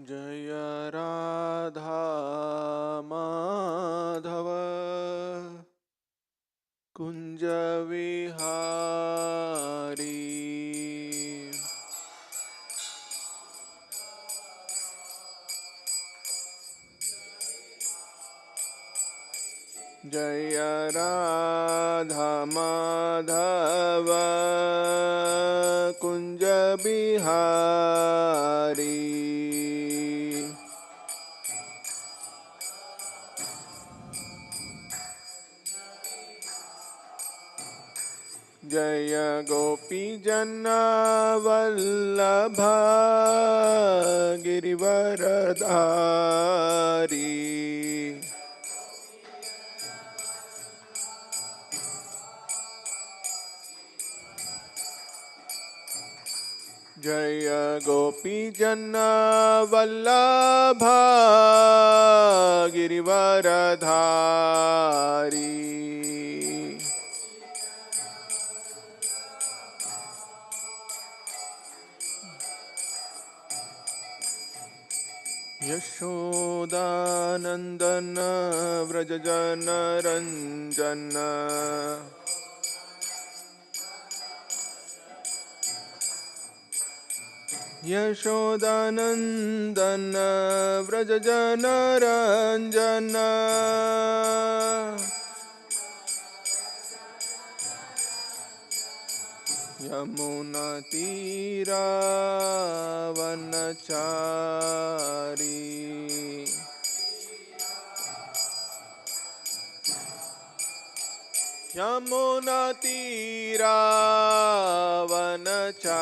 जय राधा माधव कुंज विहारी। जय राधा माधव कुंज बिहारी। जय गोपी जना वल्लभ गिरिवरधारी। जय गोपी जना वल्लभ गिरिवरधारी। यशोदानंदन व्रज जन रंजन। यशोदानंदन व्रज जन रंजन। यमुना तीरा वनचारी। यमुना तीरा वनचारी।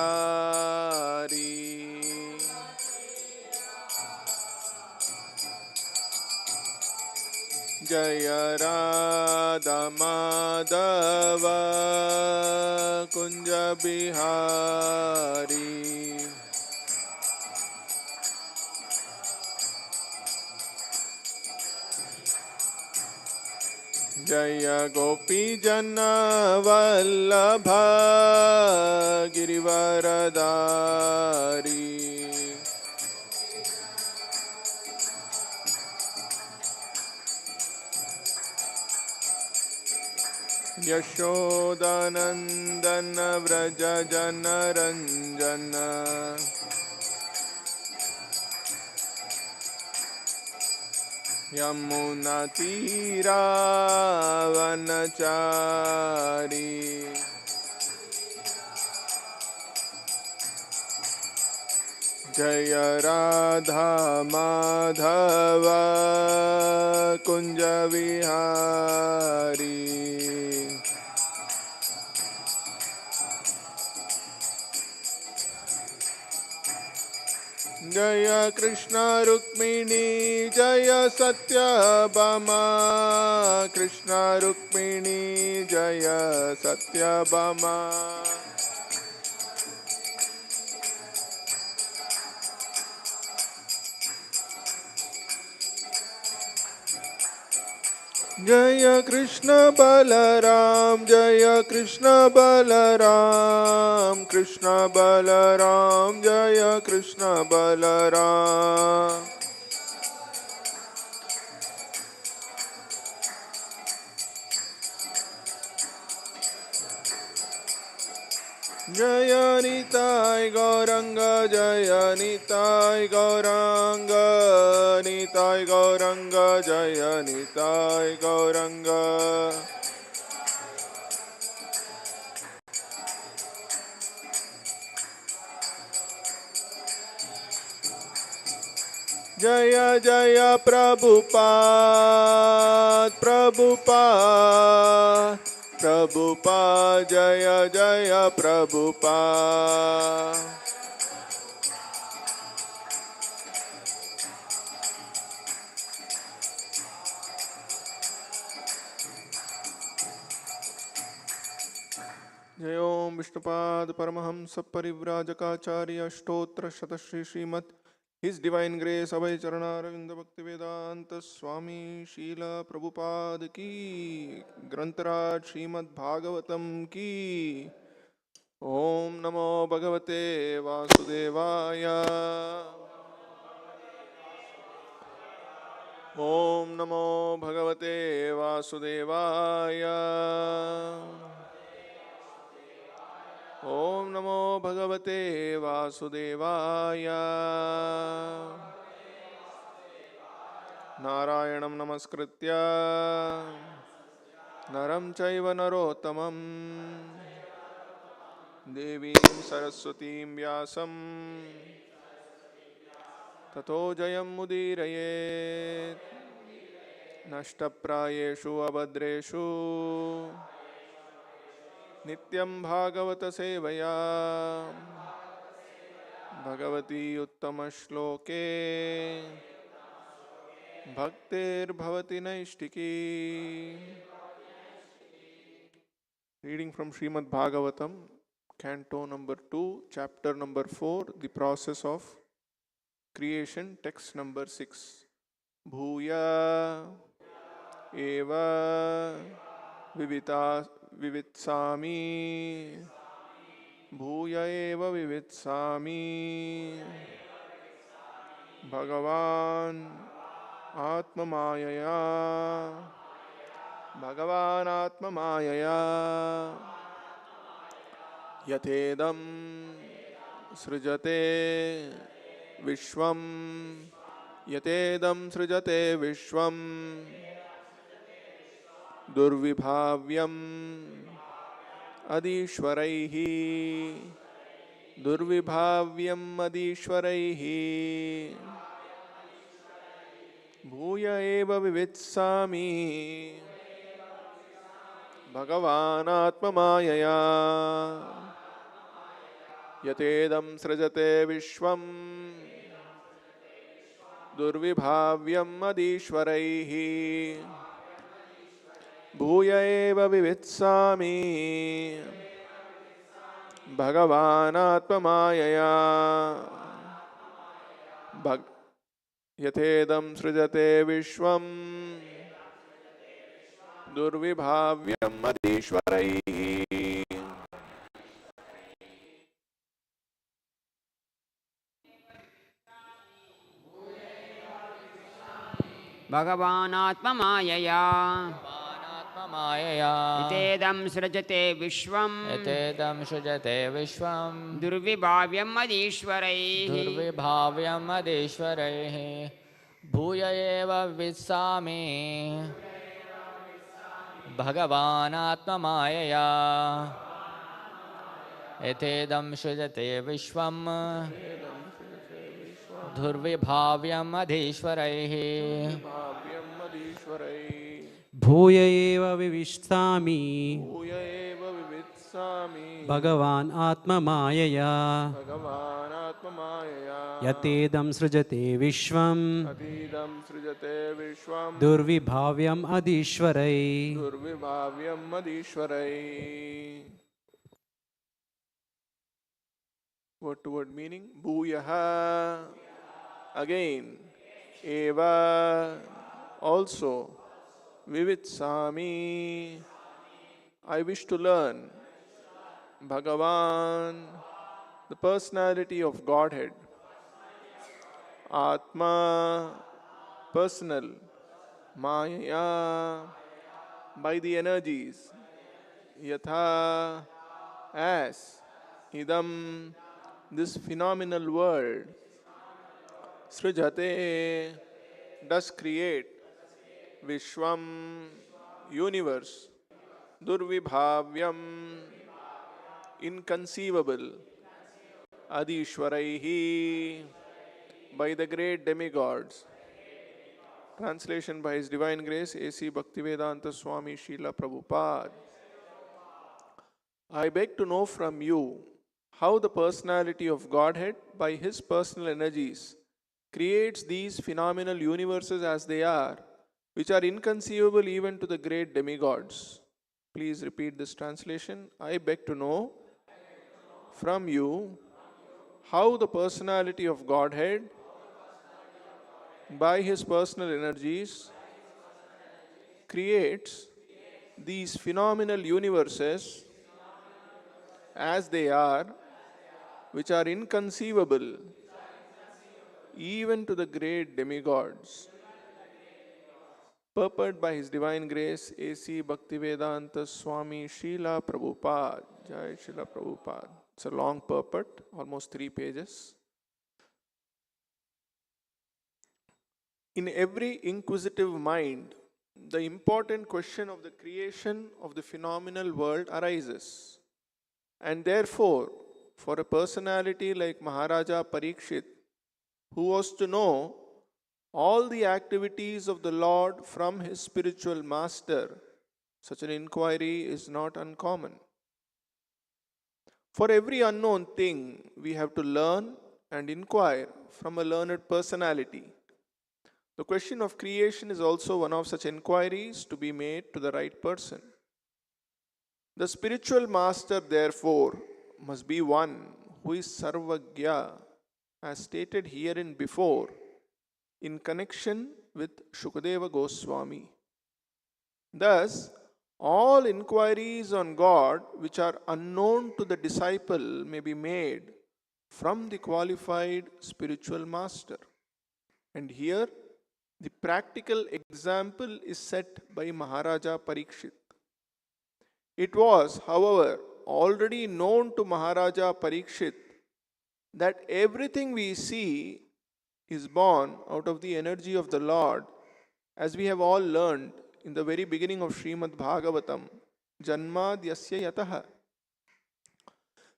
जय राधा माधव कुंज बिहारी। जय गोपी जन वल्लभ गिरिवरधारी। यशोदानंदन व्रज जन रंजन। यमुना तीरा वनचारी। जय राधा माधव कुंज विहारी। जय कृष्ण रुक्मिणी जय सत्यभामा। कृष्ण रुक्मिणी जय सत्यभामा। जय कृष्ण बलराम जय कृष्ण बलराम। कृष्ण बलराम जय कृष्ण बलराम। जय निताय गौरंग जय निताय गौरंग। निताय गौरंग जय निताय गौरंग। जय जय प्रभुपाद प्रभुपाद प्रभुपाद जय जय प्रभुपाद। जय ओम Vishnupad Paramhans परिव्राजकाचार्य अष्टोत्र शतश्री श्रीमत् His Divine Grace अभय चरणारविंद भक्ति वेदांत स्वामी शील प्रभुपाद की। ग्रंथराज श्रीमद् भागवतम की। ओम नमो भगवते वासुदेवाय। Namo Bhagavate Vasudevaya. Om Namo Bhagavate Vasudevaya. Narayanam Namaskritya Naram Chaiva Narottamam Devim Saraswatim Vyasam Tato Jayam Mudirayet Nashtaprayeshu Abhadreshu Nityam Bhagavata Sevaya Bhagavati Uttama Shloke Bhaktir Bhavati Naishtiki. Reading from Srimad Bhagavatam, Canto number 2, Chapter number 4, The Process of Creation, Text number 6. Bhuya eva vivitsami. Bhuya eva vivitsami. Bhagavan Atma Mayaya. Bhagavan Atma Mayaya. Yatedam srijate vishwam. Yatedam srijate vishwam. Durvibhavyam adishwaraihi. Durvibhavyam adishwaraihi. Bhuya eva vivitsami. Bhagavan Atma Mayaya. Yatedam srajate vishwam. Durvibhavyam adishwaraihi. Bhuya eva vivitsami. Bhagavan Atma Mayaya. Yatedam srajate vishwam. Durvibhavyam adishwaraihi. Bhagavan Atma Mayaya. Itedam srajate vishwam. Itedam srajate vishwam. Durvibhavyam adishwaraihi. Durvibhavyam adishwaraihi. Bhuya eva vitsami. Bhagavan Atma Mayaya. Itedam srajate vishwam. Durvibhavyam adishwaraihi. Bhuya eva vivishsami. Bhuya eva vivitsami. Bhagavan Atma Mayaya. Bhagavan Atma Mayaya. Yatedam srijate vishwam. Atidam srijate vishwam. Durvibhavyam adishwarai. Durvibhavyam adishwarai. Word to word meaning. Bhuyaha. Again. Eva. Also. Vivitsami. I wish to learn. Bhagavan. The personality of Godhead. Atma. Personal. Maya. By the energies. Yatha. As. Idam. This phenomenal world. Srijate. Does create. Vishwam. Universe. Durvibhavyam. Inconceivable. Adishwaraihi. By the great demigods. Translation by His Divine Grace A.C. Bhaktivedanta Swami Srila Prabhupada. I beg to know from you how the personality of Godhead by His personal energies creates these phenomenal universes as they are, which are inconceivable even to the great demigods. Please repeat this translation. I beg to know from you how the personality of Godhead by His personal energies creates these phenomenal universes as they are, which are inconceivable even to the great demigods. purport by His Divine Grace A.C. Bhaktivedanta Swami Srila Prabhupada. Jai Srila Prabhupada. It's a long purport, almost 3 pages. In every inquisitive mind, the important question of the creation of the phenomenal world arises. And therefore, for a personality like Maharaja Parikshit, who was to know all the activities of the Lord from his spiritual master, such an inquiry is not uncommon. For every unknown thing, we have to learn and inquire from a learned personality. The question of creation is also one of such inquiries to be made to the right person. The spiritual master, therefore, must be one who is Sarvagya, as stated herein before, in connection with Shukadeva Goswami. Thus, all inquiries on God which are unknown to the disciple may be made from the qualified spiritual master. And here, the practical example is set by Maharaja Parikshit. It was, however, already known to Maharaja Parikshit that everything we see is born out of the energy of the Lord, as we have all learned in the very beginning of Srimad Bhagavatam, Janmadyasya Yataha.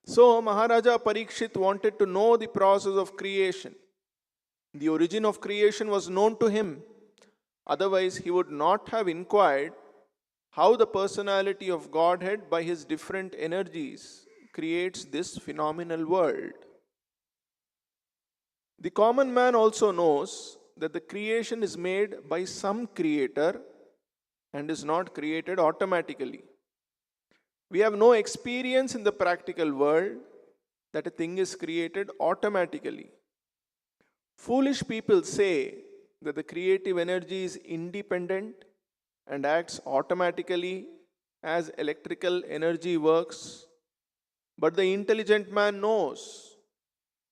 So Maharaja Parikshit wanted to know the process of creation. The origin of creation was known to him. Otherwise, he would not have inquired how the personality of Godhead by his different energies creates this phenomenal world. The common man also knows that the creation is made by some creator and is not created automatically. We have no experience in the practical world that a thing is created automatically. Foolish people say that the creative energy is independent and acts automatically as electrical energy works. But the intelligent man knows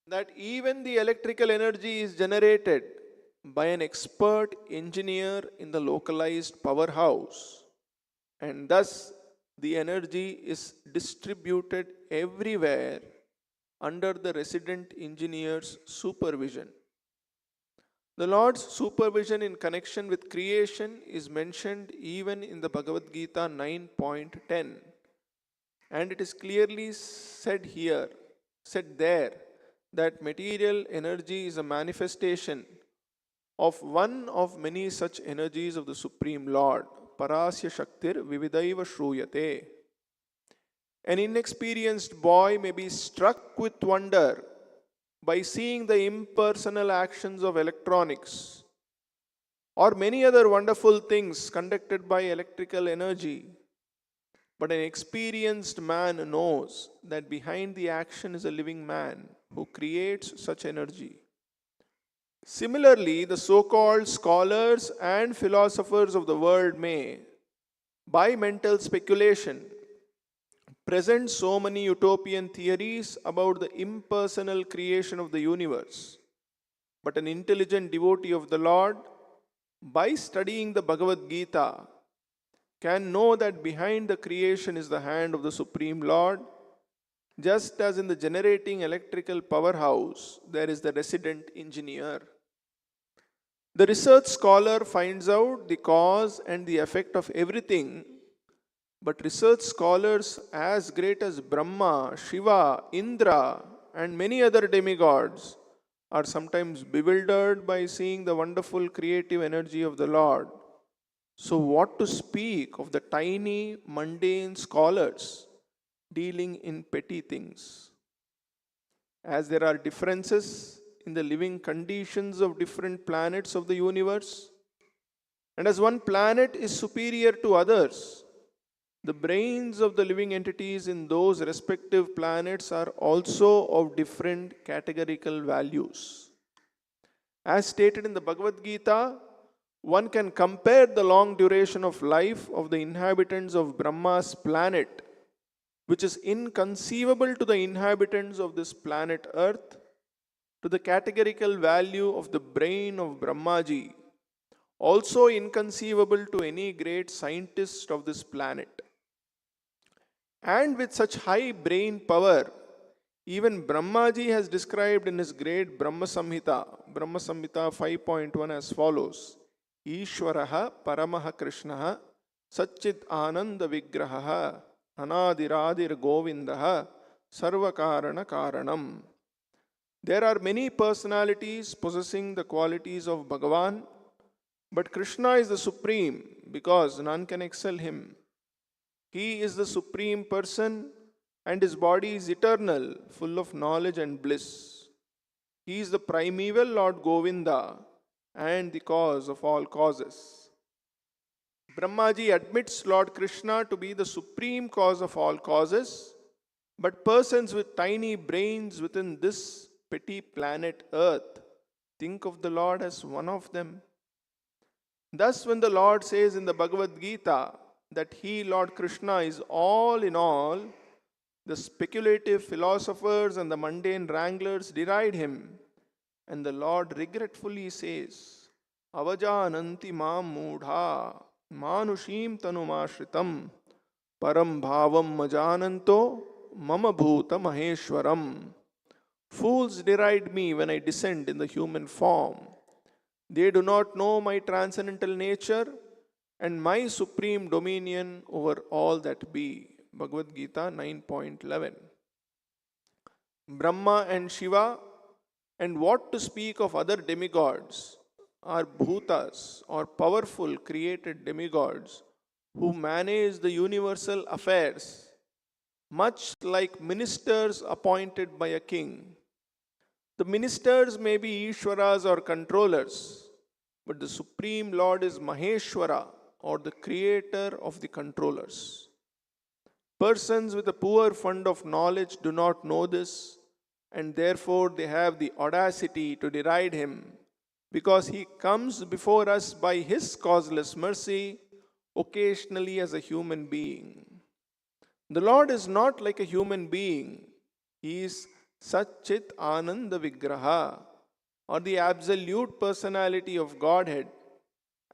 that even the electrical energy is generated by an expert engineer in the localized powerhouse, and thus the energy is distributed everywhere under the resident engineer's supervision. The Lord's supervision in connection with creation is mentioned even in the Bhagavad Gita 9.10, and it is clearly said there, that material energy is a manifestation of one of many such energies of the Supreme Lord. Parasya Shaktir Vividaiva Shruyate. An inexperienced boy may be struck with wonder by seeing the impersonal actions of electronics or many other wonderful things conducted by electrical energy. But an experienced man knows that behind the action is a living man who creates such energy. Similarly, the so-called scholars and philosophers of the world may, by mental speculation, present so many utopian theories about the impersonal creation of the universe. But an intelligent devotee of the Lord, by studying the Bhagavad Gita, can know that behind the creation is the hand of the Supreme Lord, just as in the generating electrical powerhouse, there is the resident engineer. The research scholar finds out the cause and the effect of everything, but research scholars as great as Brahma, Shiva, Indra, and many other demigods are sometimes bewildered by seeing the wonderful creative energy of the Lord. So, what to speak of the tiny, mundane scholars dealing in petty things? As there are differences in the living conditions of different planets of the universe, and as one planet is superior to others, the brains of the living entities in those respective planets are also of different categorical values. As stated in the Bhagavad Gita, one can compare the long duration of life of the inhabitants of Brahma's planet, which is inconceivable to the inhabitants of this planet Earth, to the categorical value of the brain of Brahmaji, also inconceivable to any great scientist of this planet. And with such high brain power, even Brahmaji has described in his great Brahma Samhita 5.1 as follows: Ishwaraha Paramaha Krishnaha Satchit Ananda Vigraha Anadiradir Govindaha Sarvakarana Karanam. There are many personalities possessing the qualities of Bhagavan, but Krishna is the supreme because none can excel him. He is the supreme person and his body is eternal, full of knowledge and bliss. He is the primeval Lord Govinda and the cause of all causes. Brahmaji admits Lord Krishna to be the supreme cause of all causes, but persons with tiny brains within this petty planet Earth think of the Lord as one of them. Thus, when the Lord says in the Bhagavad Gita that He, Lord Krishna, is all in all, the speculative philosophers and the mundane wranglers deride Him, and the Lord regretfully says, Avajananti mam mudha manushim tanumashritam param bhavam majananto mama bhuta maheshwaram. Fools deride me when I descend in the human form. They do not know my transcendental nature and my supreme dominion over all that be. Bhagavad Gita 9.11. Brahma and Shiva, and what to speak of other demigods, are bhutas or powerful created demigods who manage the universal affairs, much like ministers appointed by a king. The ministers may be Ishwaras or controllers, but the Supreme Lord is Maheshwara or the creator of the controllers. Persons with a poor fund of knowledge do not know this, and therefore they have the audacity to deride Him, because He comes before us by His causeless mercy, occasionally as a human being. The Lord is not like a human being. He is Satchit Ananda Vigraha, or the absolute personality of Godhead,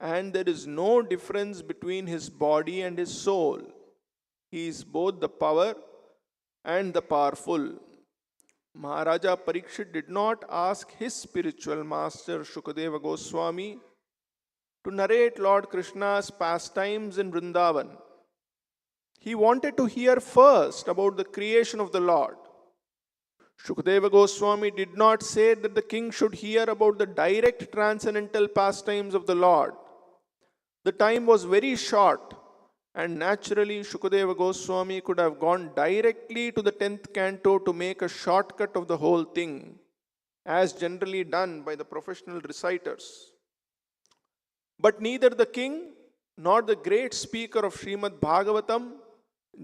and there is no difference between His body and His soul. He is both the power and the powerful. Maharaja Parikshit did not ask his spiritual master Shukadeva Goswami to narrate Lord Krishna's pastimes in Vrindavan. He wanted to hear first about the creation of the Lord. Shukadeva Goswami did not say that the king should hear about the direct transcendental pastimes of the Lord. The time was very short, and naturally Shukadeva Goswami could have gone directly to the 10th canto to make a shortcut of the whole thing, as generally done by the professional reciters. But neither the king nor the great speaker of Srimad Bhagavatam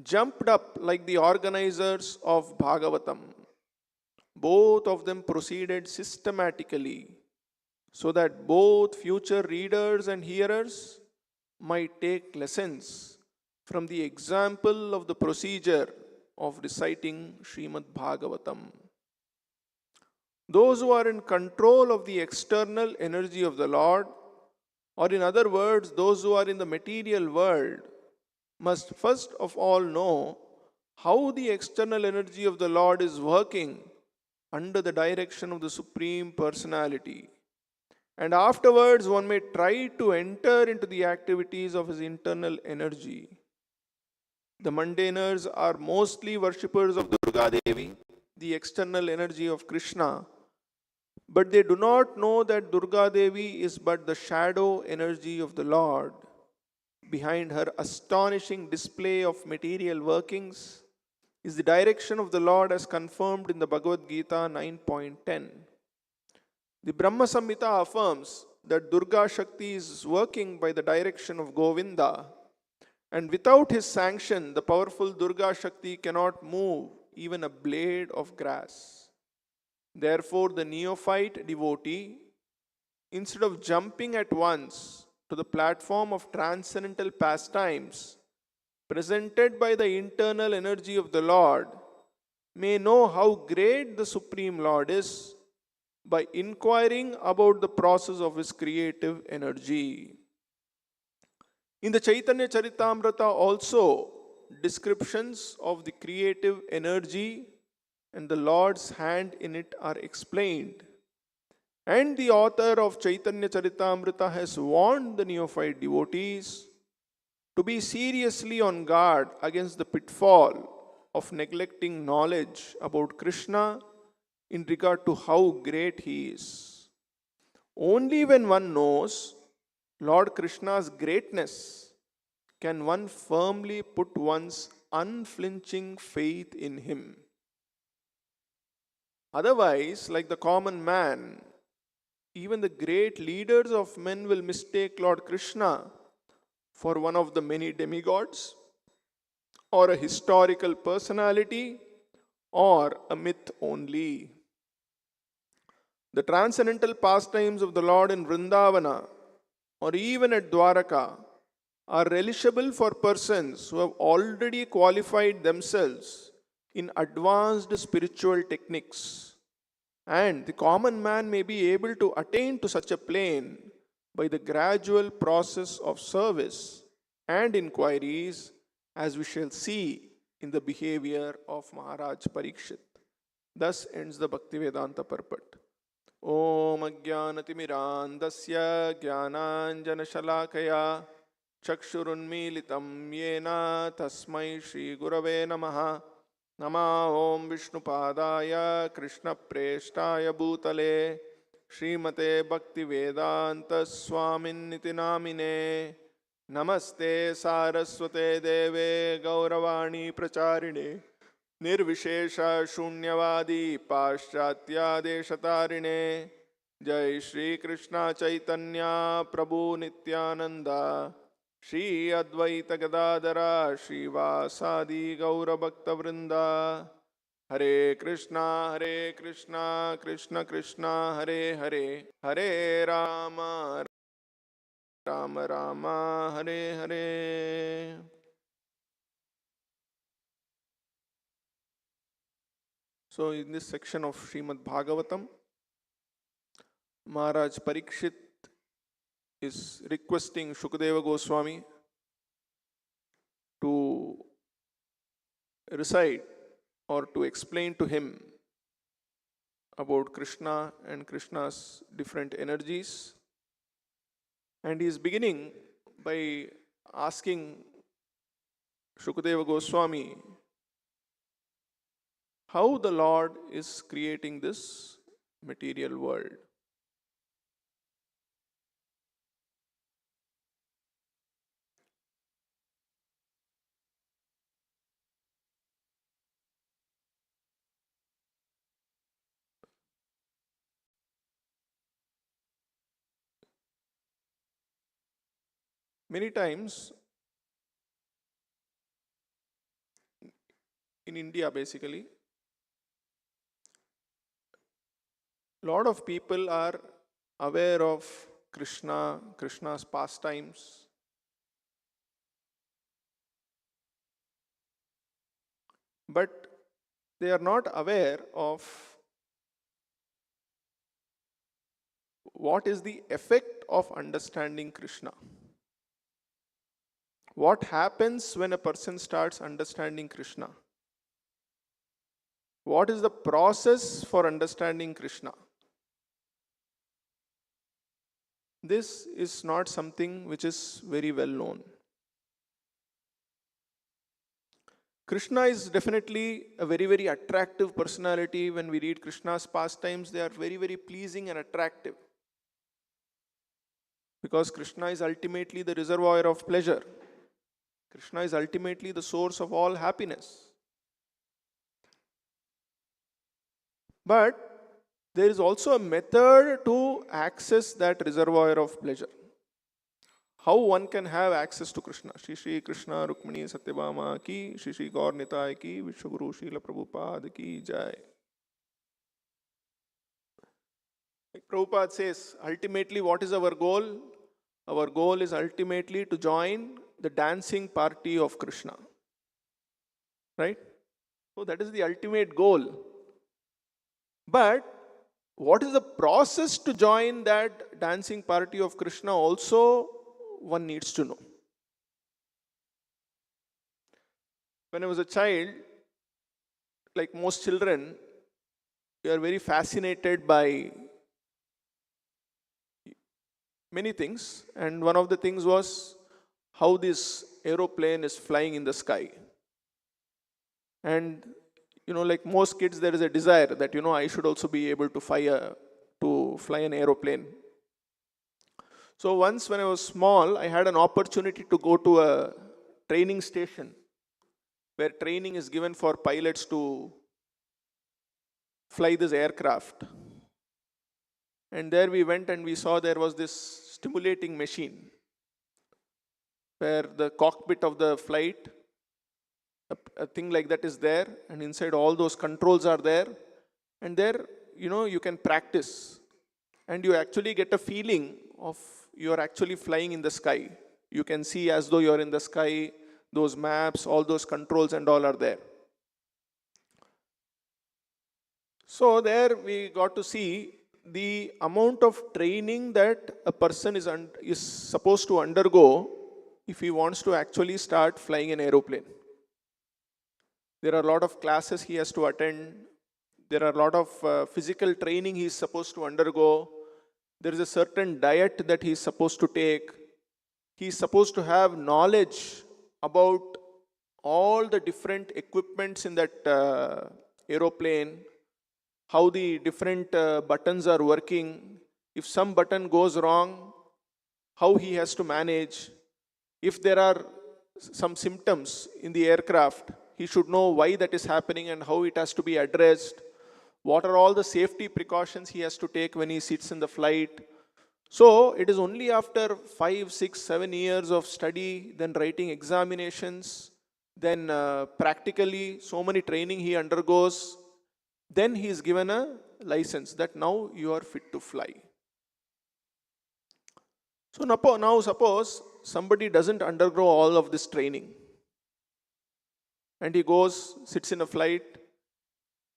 jumped up like the organizers of Bhagavatam. Both of them proceeded systematically so that both future readers and hearers might take lessons from the example of the procedure of reciting Srimad Bhagavatam. Those who are in control of the external energy of the Lord, or in other words, those who are in the material world, must first of all know how the external energy of the Lord is working under the direction of the Supreme Personality. And afterwards, one may try to enter into the activities of his internal energy. The mundaners are mostly worshippers of Durga Devi, the external energy of Krishna, but they do not know that Durga Devi is but the shadow energy of the Lord. Behind her astonishing display of material workings is the direction of the Lord as confirmed in the Bhagavad Gita 9.10. The Brahma Samhita affirms that Durga Shakti is working by the direction of Govinda, and without his sanction, the powerful Durga Shakti cannot move even a blade of grass. Therefore, the neophyte devotee, instead of jumping at once to the platform of transcendental pastimes presented by the internal energy of the Lord, may know how great the Supreme Lord is by inquiring about the process of his creative energy. In the Chaitanya Charitamrita also, descriptions of the creative energy and the Lord's hand in it are explained. And the author of Chaitanya Charitamrita has warned the neophyte devotees to be seriously on guard against the pitfall of neglecting knowledge about Krishna in regard to how great he is. Only when one knows Lord Krishna's greatness can one firmly put one's unflinching faith in him. Otherwise, like the common man, even the great leaders of men will mistake Lord Krishna for one of the many demigods, or a historical personality, or a myth only. The transcendental pastimes of the Lord in Vrindavana or even at Dwaraka are relishable for persons who have already qualified themselves in advanced spiritual techniques. And the common man may be able to attain to such a plane by the gradual process of service and inquiries, as we shall see in the behavior of Maharaj Parikshit. Thus ends the Bhaktivedanta purport. Om Ajnanatimirandasya Jnananjanashalakaya Chakshurunmilitam Yena Tasmai Shri Gurave Namaha. Nama Om Vishnupadaya Krishna Preshtaya Bhutale Srimate Bhaktivedanta Swaminiti Namine. Namaste Saraswate Deve Gauravani Pracharine Nirvishesha Shunyavadi Paschatya Deshatarine. Jai Shri Krishna Chaitanya Prabhu Nityananda Shri Advaita Gadadara Shri Vasadi Gaura Bhakta Vrinda. Hare Krishna Krishna Krishna Hare Hare Hare Rama Rama Rama Hare Hare. So in this section of Srimad Bhagavatam, Maharaj Parikshit is requesting Shukadeva Goswami to recite or to explain to him about Krishna and Krishna's different energies. And he is beginning by asking Shukadeva Goswami how the Lord is creating this material world. Many times in India, basically, a lot of people are aware of Krishna, Krishna's pastimes, but they are not aware of what is the effect of understanding Krishna. What happens when a person starts understanding Krishna? What is the process for understanding Krishna? This is not something which is very well known. Krishna is definitely a very, very attractive personality. When we read Krishna's pastimes, they are very, very pleasing and attractive. Because Krishna is ultimately the reservoir of pleasure. Krishna is ultimately the source of all happiness. But there is also a method to access that reservoir of pleasure. How one can have access to Krishna. Shri Shri Krishna Rukmini Satyabhama ki, Shri Shri Gaur Nitai ki, Vishwaguru Srila Prabhupada ki Jai. Like Prabhupada says, ultimately what is our goal? Our goal is ultimately to join the dancing party of Krishna. Right? So that is the ultimate goal. But what is the process to join that dancing party of Krishna also one needs to know. When I was a child, like most children, we are very fascinated by many things, and one of the things was how this aeroplane is flying in the sky. And like most kids, there is a desire that I should also be able to fly an aeroplane. So once when I was small, I had an opportunity to go to a training station where training is given for pilots to fly this aircraft. And there we went and we saw there was this stimulating machine where the cockpit of the flight, a thing like that is there, and inside all those controls are there, and there you can practice, and you actually get a feeling of you are actually flying in the sky. You can see as though you are in the sky, those maps, all those controls and all are there. So there we got to see the amount of training that a person is supposed to undergo if he wants to actually start flying an aeroplane. There are a lot of classes he has to attend. There are a lot of physical training he is supposed to undergo. There is a certain diet that he is supposed to take. He is supposed to have knowledge about all the different equipments in that aeroplane, how the different buttons are working. If some button goes wrong, how he has to manage. If there are some symptoms in the aircraft, he should know why that is happening and how it has to be addressed. What are all the safety precautions he has to take when he sits in the flight. So it is only after 5, 6, 7 years of study, then writing examinations, then practically so many training he undergoes, then he is given a license that now you are fit to fly. So now suppose somebody doesn't undergo all of this training, and he goes, sits in a flight,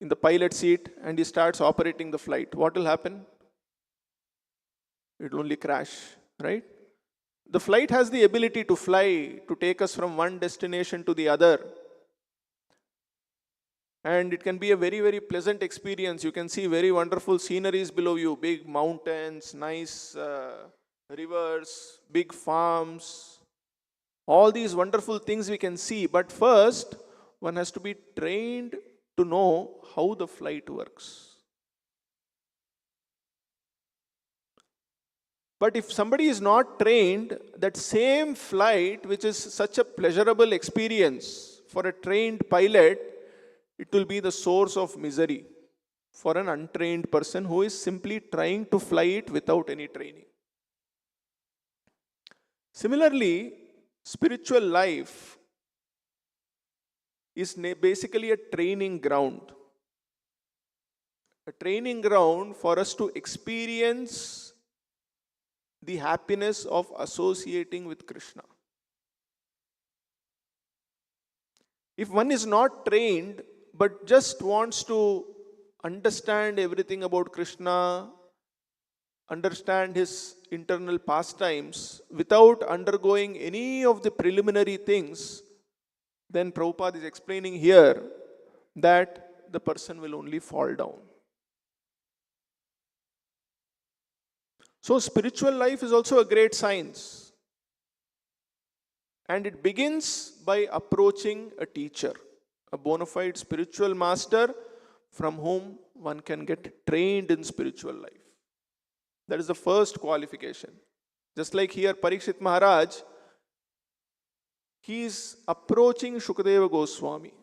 in the pilot seat, and he starts operating the flight. What will happen? It will only crash, right? The flight has the ability to fly, to take us from one destination to the other. And it can be a very, very pleasant experience. You can see very wonderful sceneries below you, big mountains, nice rivers, big farms. All these wonderful things we can see. But first, one has to be trained to know how the flight works. But if somebody is not trained, that same flight, which is such a pleasurable experience for a trained pilot, it will be the source of misery for an untrained person who is simply trying to fly it without any training. Similarly, spiritual life is basically a training ground. A training ground for us to experience the happiness of associating with Krishna. If one is not trained but just wants to understand everything about Krishna, understand his internal pastimes without undergoing any of the preliminary things, then Prabhupada is explaining here that the person will only fall down. So spiritual life is also a great science. And it begins by approaching a teacher, a bona fide spiritual master from whom one can get trained in spiritual life. That is the first qualification. Just like here Parikshit Maharaj, he is approaching Shukadeva Goswami.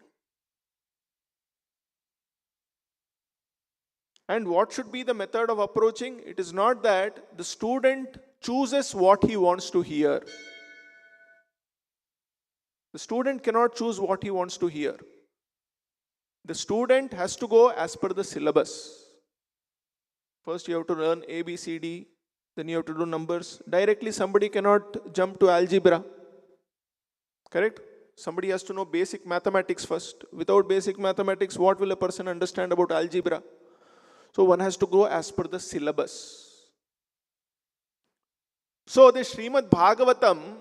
And what should be the method of approaching? It is not that the student chooses what he wants to hear. The student cannot choose what he wants to hear. The student has to go as per the syllabus. First you have to learn A, B, C, D, then you have to do numbers. Directly somebody cannot jump to algebra. Correct? Somebody has to know basic mathematics first. Without basic mathematics, what will a person understand about algebra? So one has to go as per the syllabus. So the Srimad Bhagavatam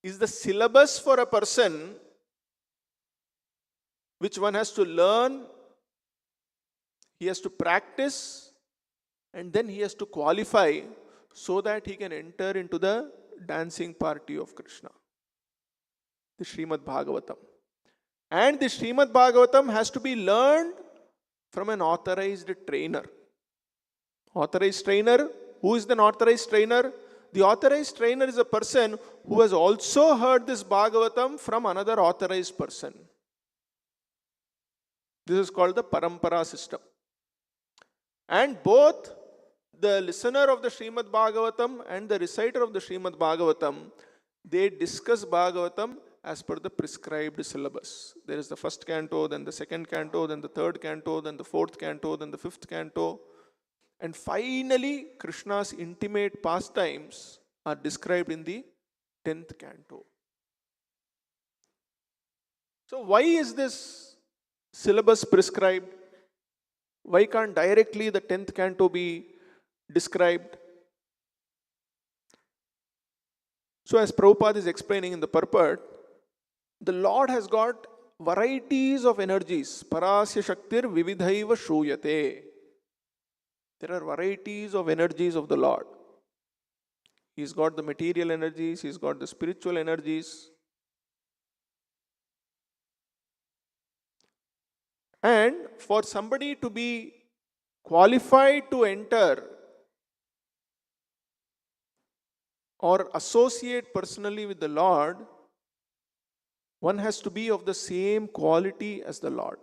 is the syllabus for a person which one has to learn, he has to practice, and then he has to qualify so that he can enter into the dancing party of Krishna. The Srimad Bhagavatam. And the Srimad Bhagavatam has to be learned from an authorized trainer. Authorized trainer? Who is the authorized trainer? The authorized trainer is a person who has also heard this Bhagavatam from another authorized person. This is called the Parampara system. And both the listener of the Srimad Bhagavatam and the reciter of the Srimad Bhagavatam, they discuss Bhagavatam as per the prescribed syllabus. There is the first canto, then the second canto, then the third canto, then the fourth canto, then the fifth canto. And finally, Krishna's intimate pastimes are described in the 10th canto. So why is this syllabus prescribed? Why can't directly the 10th canto be described? So as Prabhupada is explaining in the purport, the Lord has got varieties of energies. Parasya Shaktir Vividhaiva Shruyate. There are varieties of energies of the Lord. He's got the material energies, he's got the spiritual energies. And for somebody to be qualified to enter or associate personally with the Lord, one has to be of the same quality as the Lord.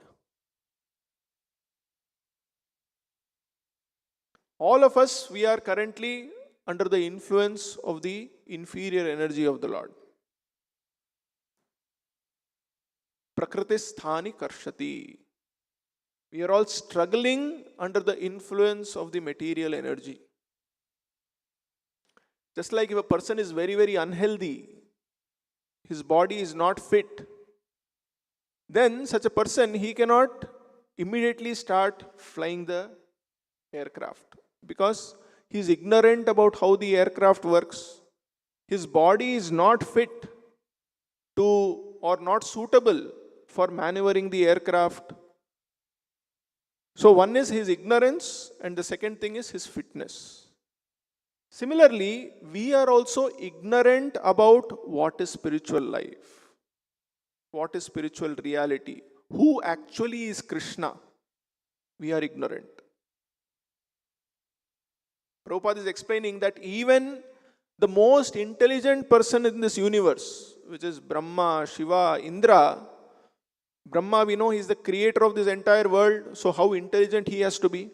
All of us, we are currently under the influence of the inferior energy of the Lord. Prakriti sthani karshati. We are all struggling under the influence of the material energy. Just like if a person is very, very unhealthy, his body is not fit, then such a person, he cannot immediately start flying the aircraft because he is ignorant about how the aircraft works. His body is not fit to or not suitable for maneuvering the aircraft. So one is his ignorance and the second thing is his fitness. Similarly, we are also ignorant about what is spiritual life, what is spiritual reality, who actually is Krishna. We are ignorant. Prabhupada is explaining that even the most intelligent person in this universe, which is Brahma, Shiva, Indra, Brahma, we know he is the creator of this entire world, so how intelligent he has to be.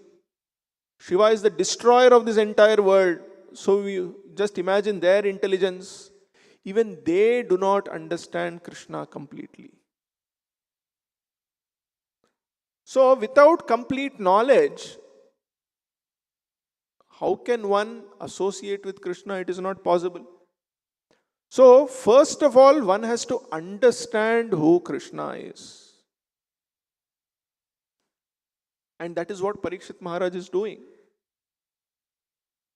Shiva is the destroyer of this entire world, so we just imagine their intelligence. Even they do not understand Krishna completely. So without complete knowledge, how can one associate with Krishna? It is not possible. So first of all, one has to understand who Krishna is. And that is what Parikshit Maharaj is doing.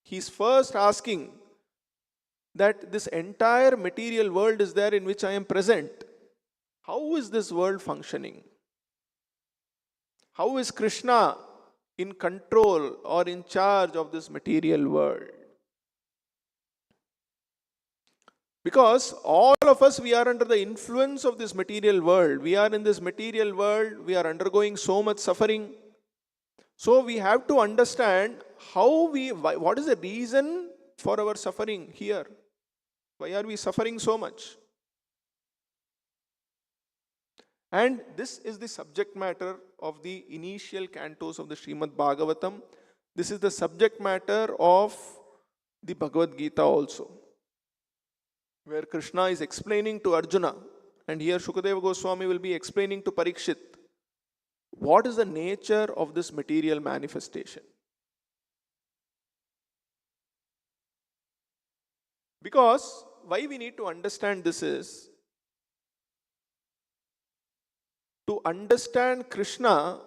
He is first asking that this entire material world is there in which I am present. How is this world functioning? How is Krishna in control or in charge of this material world? Because all of us, we are under the influence of this material world. We are in this material world, we are undergoing so much suffering. So we have to understand what is the reason for our suffering here? Why are we suffering so much? And this is the subject matter of the initial cantos of the Srimad Bhagavatam. This is the subject matter of the Bhagavad Gita also, where Krishna is explaining to Arjuna, and here Shukadeva Goswami will be explaining to Parikshit, what is the nature of this material manifestation? Because why we need to understand this is, to understand Krishna,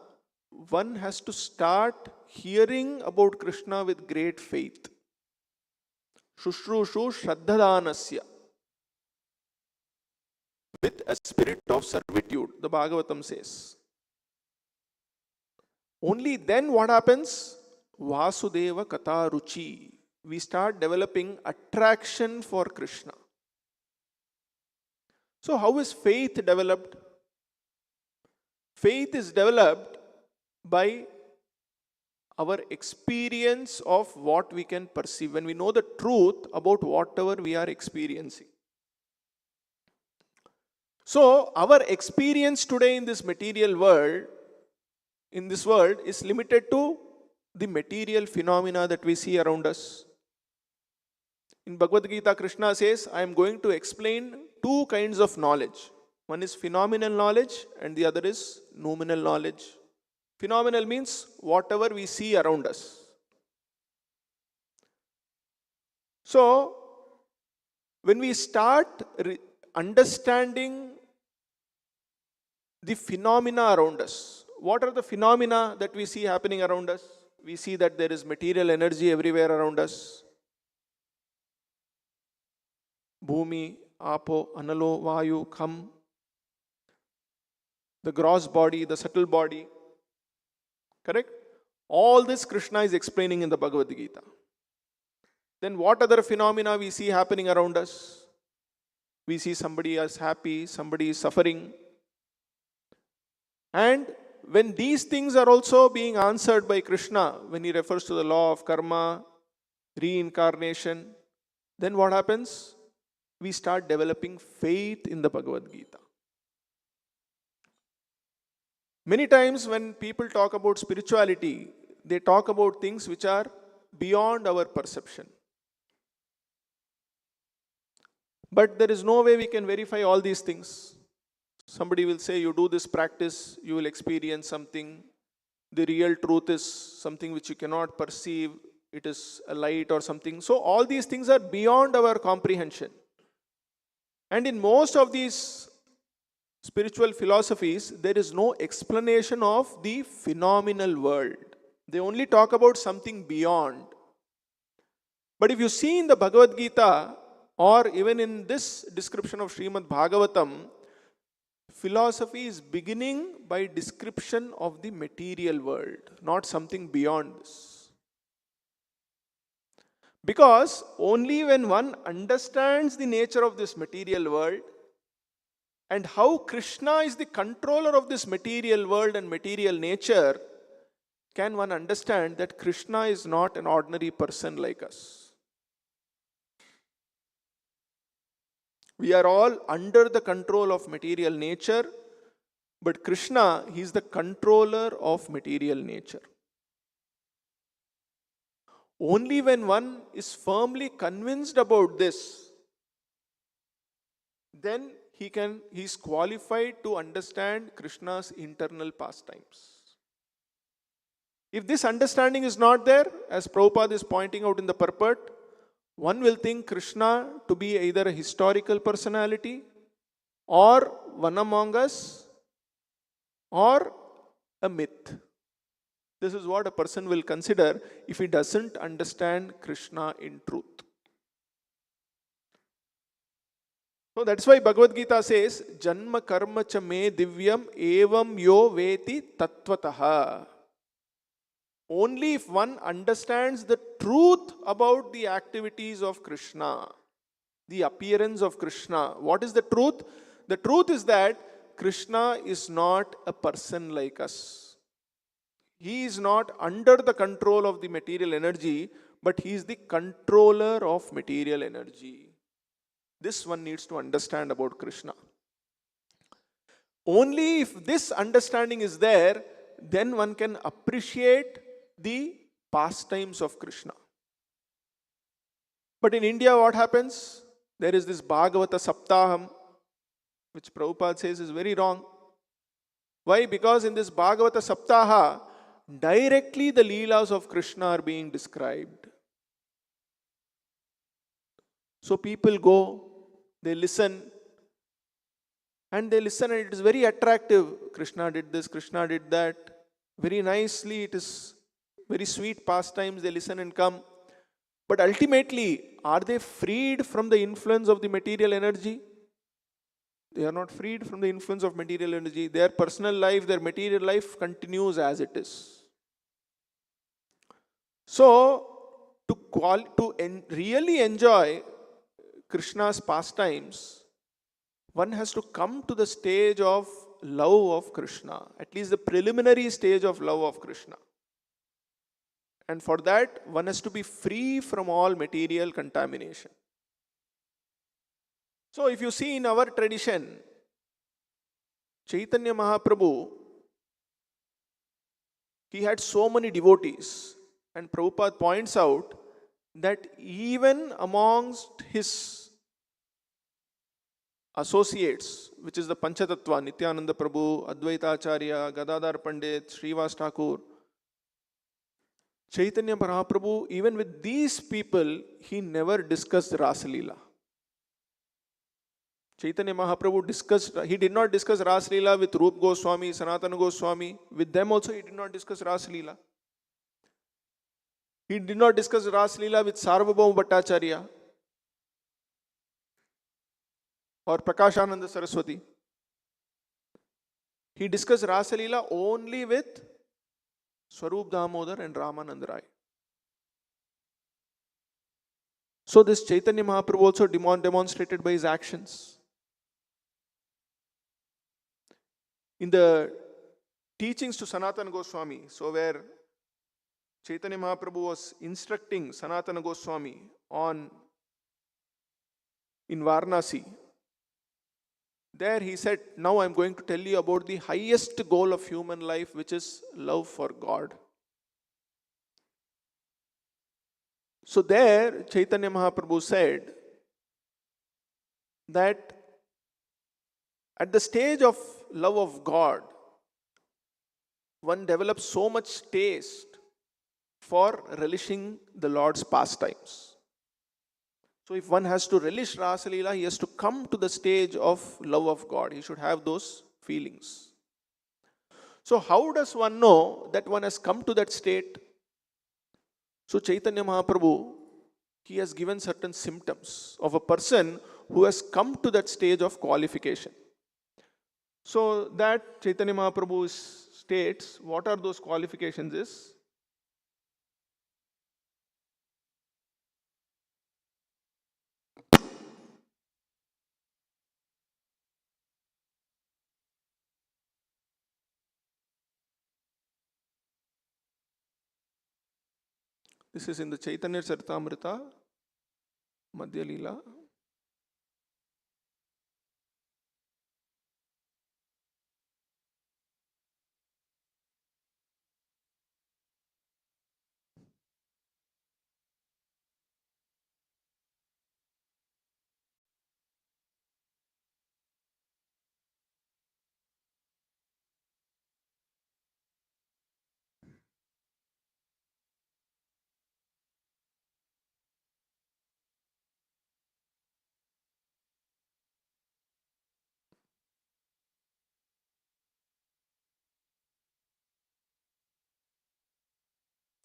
one has to start hearing about Krishna with great faith. Shushrushu Shraddhadanasya. With a spirit of servitude, the Bhagavatam says. Only then what happens? Vasudeva Katha Ruchi. We start developing attraction for Krishna. So how is faith developed? Faith is developed by our experience of what we can perceive. When we know the truth about whatever we are experiencing. So our experience today in this material world, is limited to the material phenomena that we see around us. In Bhagavad Gita, Krishna says, I am going to explain two kinds of knowledge. One is phenomenal knowledge and the other is noumenal knowledge. Phenomenal means whatever we see around us. So, when we start understanding the phenomena around us, what are the phenomena that we see happening around us? We see that there is material energy everywhere around us. Bhumi, Apo, Analo, Vayu, Kham. The gross body, the subtle body. Correct? All this Krishna is explaining in the Bhagavad Gita. Then what other phenomena we see happening around us? We see somebody is happy, somebody is suffering. And when these things are also being answered by Krishna, when he refers to the law of karma, reincarnation, then what happens? We start developing faith in the Bhagavad Gita. Many times when people talk about spirituality, they talk about things which are beyond our perception. But there is no way we can verify all these things. Somebody will say, you do this practice, you will experience something. The real truth is something which you cannot perceive. It is a light or something. So all these things are beyond our comprehension. And in most of these spiritual philosophies, there is no explanation of the phenomenal world. They only talk about something beyond. But if you see in the Bhagavad Gita, or even in this description of Srimad Bhagavatam, philosophy is beginning by description of the material world, not something beyond this. Because only when one understands the nature of this material world and how Krishna is the controller of this material world and material nature, can one understand that Krishna is not an ordinary person like us. We are all under the control of material nature, but Krishna, he is the controller of material nature. Only when one is firmly convinced about this, then he is qualified to understand Krishna's internal pastimes. If this understanding is not there, as Prabhupada is pointing out in the purport, one will think Krishna to be either a historical personality or one among us or a myth. This is what a person will consider if he doesn't understand Krishna in truth. So that's why Bhagavad Gita says, Janma karma cha me divyam evam yo veti tattvataha. Only if one understands the truth about the activities of Krishna, the appearance of Krishna. What is the truth? The truth is that Krishna is not a person like us. He is not under the control of the material energy, but he is the controller of material energy. This one needs to understand about Krishna. Only if this understanding is there, then one can appreciate the pastimes of Krishna. But in India, what happens? There is this Bhagavata Saptaham, which Prabhupada says is very wrong. Why? Because in this Bhagavata Saptaha, directly the Leelas of Krishna are being described. So people go, they listen, and it is very attractive. Krishna did this, Krishna did that. Very nicely it is very sweet pastimes, they listen and come. But ultimately, are they freed from the influence of the material energy? They are not freed from the influence of material energy. Their personal life, their material life continues as it is. So, to really enjoy Krishna's pastimes, one has to come to the stage of love of Krishna, at least the preliminary stage of love of Krishna. And for that, one has to be free from all material contamination. So, if you see in our tradition, Chaitanya Mahaprabhu, he had so many devotees. And Prabhupada points out that even amongst his associates, which is the Panchatattva, Nityananda Prabhu, Advaita Acharya, Gadadhar Pandit, Srivas Thakur, Chaitanya Mahaprabhu, even with these people, he never discussed Rasa Leela. Chaitanya Mahaprabhu he did not discuss Rasa Leela with Rup Goswami, Sanatana Goswami. With them also he did not discuss Rasa Leela. He did not discuss Rasa Leela with Sarvabhauma Bhattacharya or Prakashananda Saraswati. He discussed Rasa Leela only with Swarup Damodar and Ramanand Rai. So this Chaitanya Mahaprabhu also demonstrated by his actions. In the teachings to Sanatana Goswami, so where Chaitanya Mahaprabhu was instructing Sanatana Goswami in Varanasi, there he said, now I am going to tell you about the highest goal of human life, which is love for God. So there Chaitanya Mahaprabhu said that at the stage of love of God, one develops so much taste for relishing the Lord's pastimes. So if one has to relish Rasa Leela, he has to come to the stage of love of God. He should have those feelings. So how does one know that one has come to that state? So Chaitanya Mahaprabhu, he has given certain symptoms of a person who has come to that stage of qualification. So that Chaitanya Mahaprabhu states, what are those qualifications is, this is in the Chaitanya Charitamrita, Madhya Leela.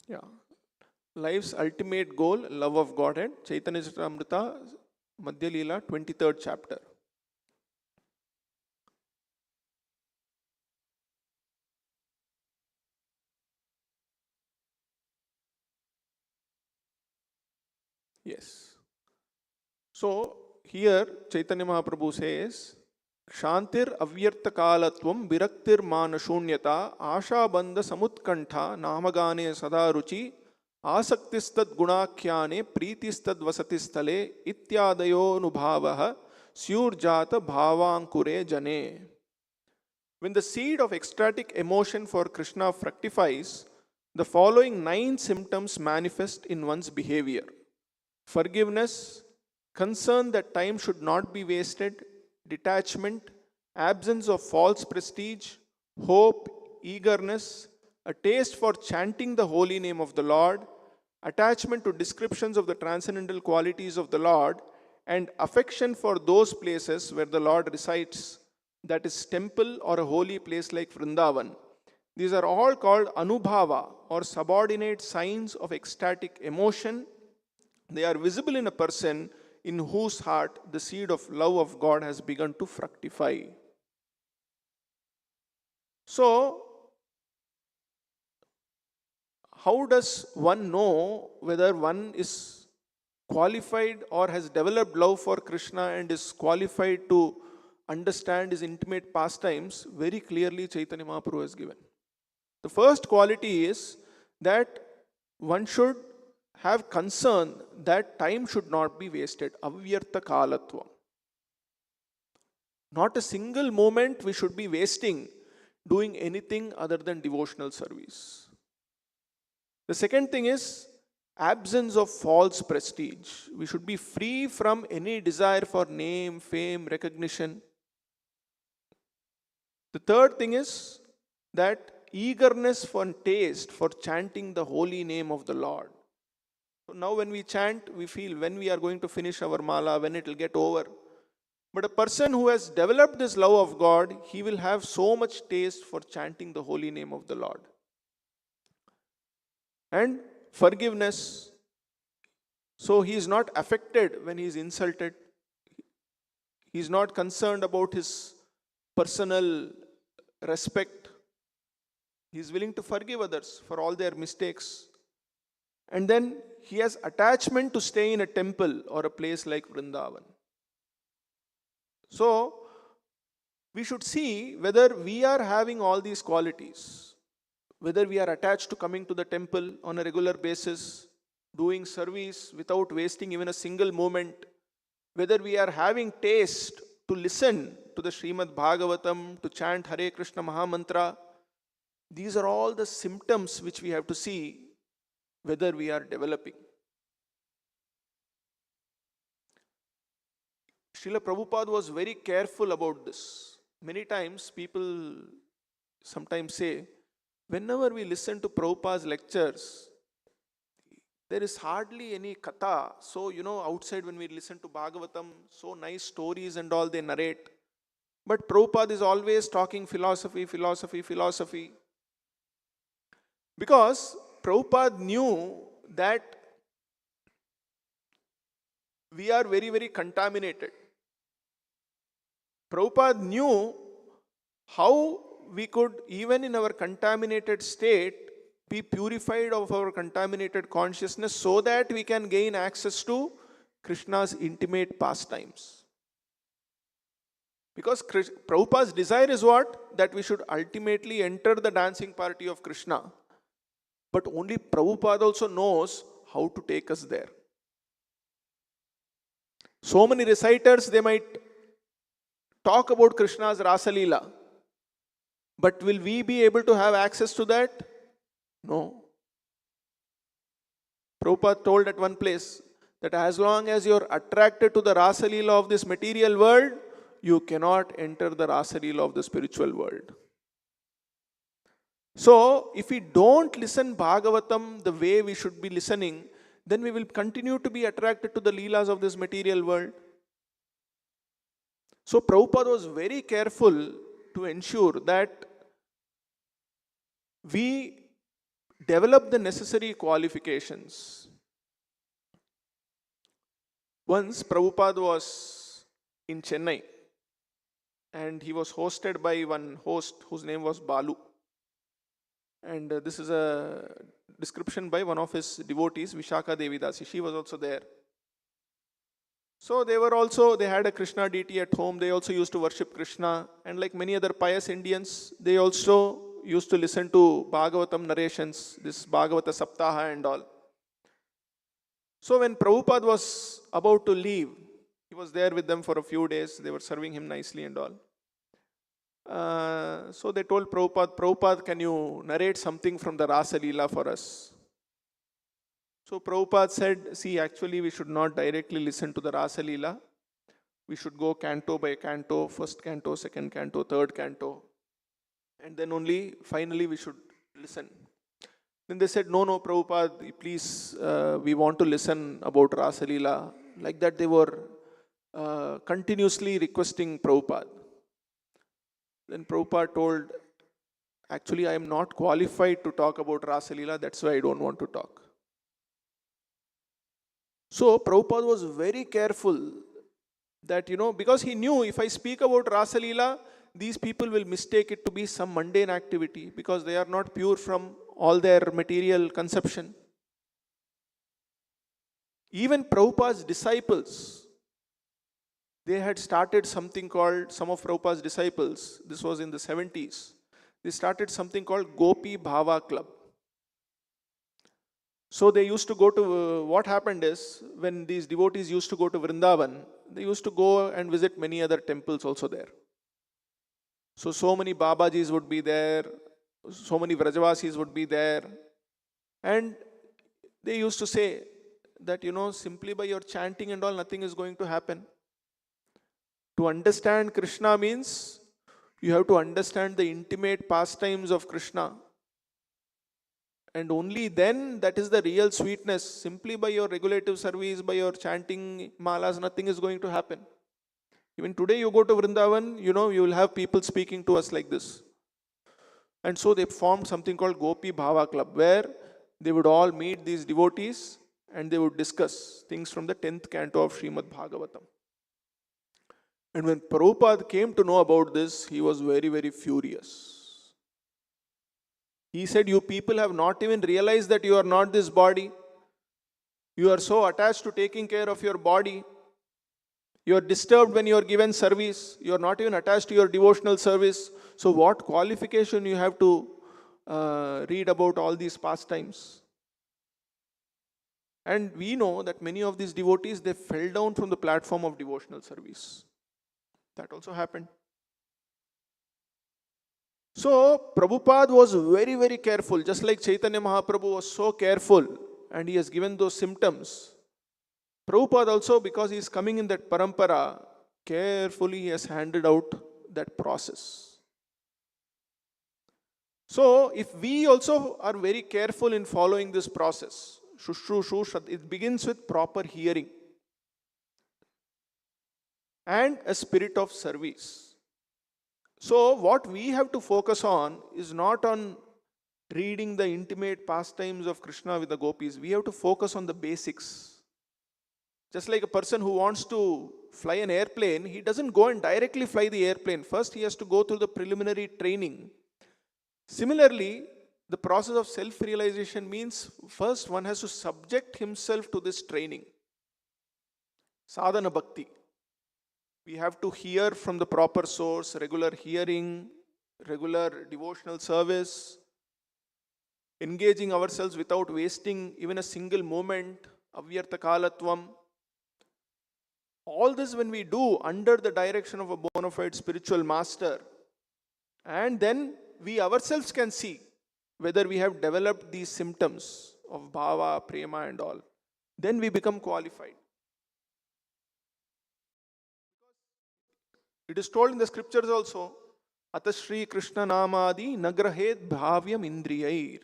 Yeah. Life's ultimate goal, love of Godhead, Chaitanya Charitamrita, Madhya Leela, 23rd chapter. Yes. So here Chaitanya Mahaprabhu says, Kshantir avyarta kalatvam viraktir manashunyata asha bandha samutkantha namagane sada ruchi आसक्तिस्तद गुणाख्याने प्रीतिस्तद वसतिस्थले इत्यादयो नुभवः स्युर्जात भावांकुरे जने. When the seed of ecstatic emotion for Krishna fructifies, the following 9 symptoms manifest in one's behavior: forgiveness, concern that time should not be wasted, detachment, absence of false prestige, hope, eagerness, a taste for chanting the holy name of the Lord, attachment to descriptions of the transcendental qualities of the Lord, and affection for those places where the Lord resides, that is temple or a holy place like Vrindavan, These are all called anubhava or subordinate signs of ecstatic emotion. They are visible in a person in whose heart the seed of love of God has begun to fructify. So, how does one know whether one is qualified or has developed love for Krishna and is qualified to understand his intimate pastimes? Very clearly Chaitanya Mahaprabhu has given. The first quality is that one should have concern that time should not be wasted. Avyartha kalatva. Not a single moment we should be wasting doing anything other than devotional service. The second thing is absence of false prestige. We should be free from any desire for name, fame, recognition. The third thing is that eagerness for taste for chanting the holy name of the Lord. So now when we chant, we feel when we are going to finish our mala, when it will get over. But a person who has developed this love of God, he will have so much taste for chanting the holy name of the Lord. And forgiveness. So he is not affected when he is insulted. He is not concerned about his personal respect. He is willing to forgive others for all their mistakes. And then he has attachment to stay in a temple or a place like Vrindavan. So, we should see whether we are having all these qualities, whether we are attached to coming to the temple on a regular basis, doing service without wasting even a single moment, whether we are having taste to listen to the Srimad Bhagavatam, to chant Hare Krishna Mahamantra. These are all the symptoms which we have to see whether we are developing. Srila Prabhupada was very careful about this. Many times people sometimes say, whenever we listen to Prabhupada's lectures, there is hardly any katha. So, outside when we listen to Bhagavatam, so nice stories and all they narrate. But Prabhupada is always talking philosophy. Because Prabhupada knew that we are very, very contaminated. Prabhupada knew how we could, even in our contaminated state, be purified of our contaminated consciousness so that we can gain access to Krishna's intimate pastimes. Because Prabhupada's desire is what? That we should ultimately enter the dancing party of Krishna. But only Prabhupada also knows how to take us there. So many reciters, they might talk about Krishna's Rasa Leela. But will we be able to have access to that? No. Prabhupada told at one place that as long as you are attracted to the Rasa Leela of this material world, you cannot enter the Rasa Leela of the spiritual world. So, if we don't listen Bhagavatam the way we should be listening, then we will continue to be attracted to the Leelas of this material world. So, Prabhupada was very careful to ensure that we develop the necessary qualifications. Once Prabhupada was in Chennai and he was hosted by one host whose name was Balu. And this is a description by one of his devotees, Vishakha Devi Dasi. She was also there. So they had a Krishna deity at home. They also used to worship Krishna. And like many other pious Indians, they also used to listen to Bhagavatam narrations, this Bhagavata Saptaha and all. So when Prabhupada was about to leave, he was there with them for a few days. They were serving him nicely and all. So they told Prabhupada, can you narrate something from the Rasa Leela for us? So Prabhupada said, see, actually we should not directly listen to the Rasa Leela. We should go canto by canto, first canto, second canto, third canto. And then only finally we should listen. Then they said, no, Prabhupada, please, we want to listen about Rasa Leela. Like that they were continuously requesting Prabhupada. Then Prabhupada told, actually I am not qualified to talk about Rasa Leela, that's why I don't want to talk. So Prabhupada was very careful that, because he knew if I speak about Rasa Leela, these people will mistake it to be some mundane activity because they are not pure from all their material conception. Even Prabhupada's disciples, they had started something called, some of Prabhupada's disciples, this was in the 70s, they started something called Gopi Bhava Club. So they used to go to, what happened is, when these devotees used to go to Vrindavan, they used to go and visit many other temples also there. So many Babajis would be there, so many Vrajavasis would be there. And they used to say that, simply by your chanting and all, nothing is going to happen. To understand Krishna means you have to understand the intimate pastimes of Krishna. And only then that is the real sweetness. Simply by your regulative service, by your chanting malas, nothing is going to happen. Even today you go to Vrindavan, you will have people speaking to us like this. And so they formed something called Gopi Bhava Club, where they would all meet these devotees and they would discuss things from the 10th canto of Srimad Bhagavatam. And when Prabhupada came to know about this, he was very, very furious. He said, you people have not even realized that you are not this body. You are so attached to taking care of your body. You are disturbed when you are given service. You are not even attached to your devotional service. So what qualification you have to read about all these pastimes? And we know that many of these devotees, they fell down from the platform of devotional service. That also happened. So Prabhupada was very, very careful, just like Chaitanya Mahaprabhu was so careful and he has given those symptoms. Prabhupada also, because he is coming in that parampara, carefully he has handed out that process. So if we also are very careful in following this process, it begins with proper hearing and a spirit of service. So what we have to focus on is not on reading the intimate pastimes of Krishna with the gopis. We have to focus on the basics. Just like a person who wants to fly an airplane, he doesn't go and directly fly the airplane. First, he has to go through the preliminary training. Similarly, the process of self-realization means first one has to subject himself to this training. Sadhana bhakti. We have to hear from the proper source, regular hearing, regular devotional service, engaging ourselves without wasting even a single moment, avyartha kalatvam. All this when we do under the direction of a bona fide spiritual master, and then we ourselves can see whether we have developed these symptoms of bhava, prema and all. Then we become qualified. It is told in the scriptures also, Ata Shri Krishna Namadi Nagrahet Bhavyam Indriyair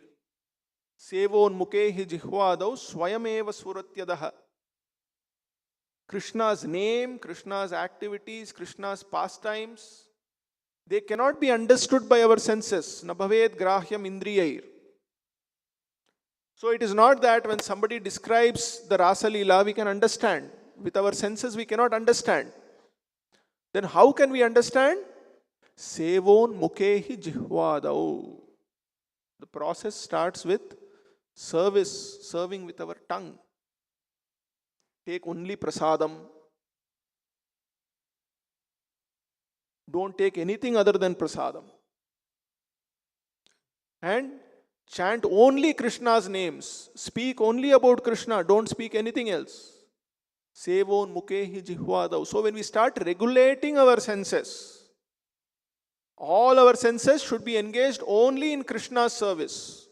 Sevon Mukehi Jihvadav Swayameva Suratyadaha. Krishna's name, Krishna's activities, Krishna's pastimes, they cannot be understood by our senses. Nabhaved Grahyam Indriyair. So it is not that when somebody describes the Rasa Leela, we can understand. With our senses, we cannot understand. Then how can we understand? Sevon mukehi jihvadau. The process starts with service, serving with our tongue. Take only prasadam. Don't take anything other than prasadam. And chant only Krishna's names. Speak only about Krishna. Don't speak anything else. Sevon mukehi jihvadav. So when we start regulating our senses, all our senses should be engaged only in Krishna's service.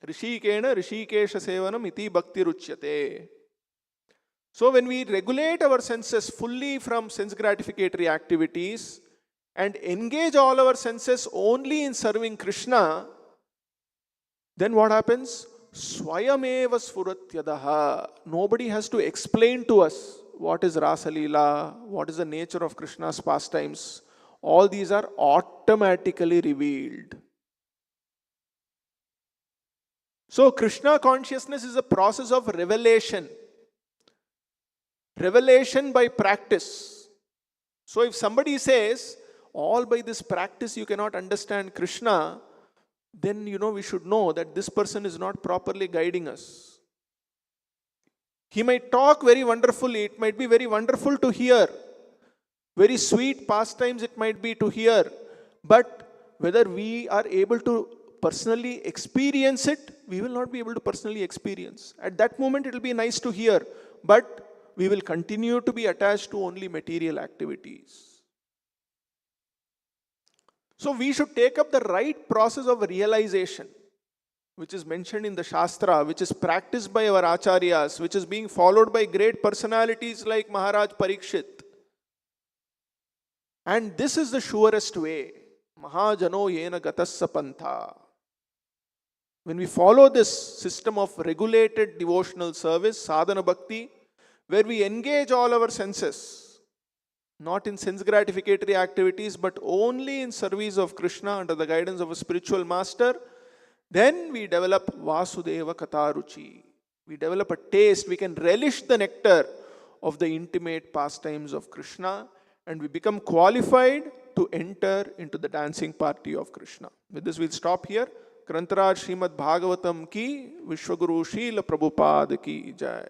Rishikena rishikesha sevanam iti bhakti ruchyate. So when we regulate our senses fully from sense gratificatory activities and engage all our senses only in serving Krishna, then what happens? Swayameva sfuratyadaha. Nobody has to explain to us what is Rasa Leela, what is the nature of Krishna's pastimes. All these are automatically revealed. So Krishna consciousness is a process of revelation. Revelation by practice. So if somebody says, all by this practice you cannot understand Krishna, then we should know that this person is not properly guiding us. He might talk very wonderfully, it might be very wonderful to hear. Very sweet pastimes it might be to hear. But whether we are able to personally experience it, we will not be able to personally experience. At that moment it will be nice to hear, but we will continue to be attached to only material activities. So we should take up the right process of realization, which is mentioned in the Shastra, which is practiced by our acharyas, which is being followed by great personalities like Maharaj Parikshit. And this is the surest way. Mahajano yena gatassa pantha. When we follow this system of regulated devotional service, sadhana bhakti, where we engage all our senses, not in sense gratificatory activities, but only in service of Krishna under the guidance of a spiritual master, then we develop Vasudeva Kataruchi. We develop a taste, we can relish the nectar of the intimate pastimes of Krishna, and we become qualified to enter into the dancing party of Krishna. With this, we'll stop here. Grantaraj Srimad Bhagavatam ki, Vishwaguru Srila Prabhupada ki jai.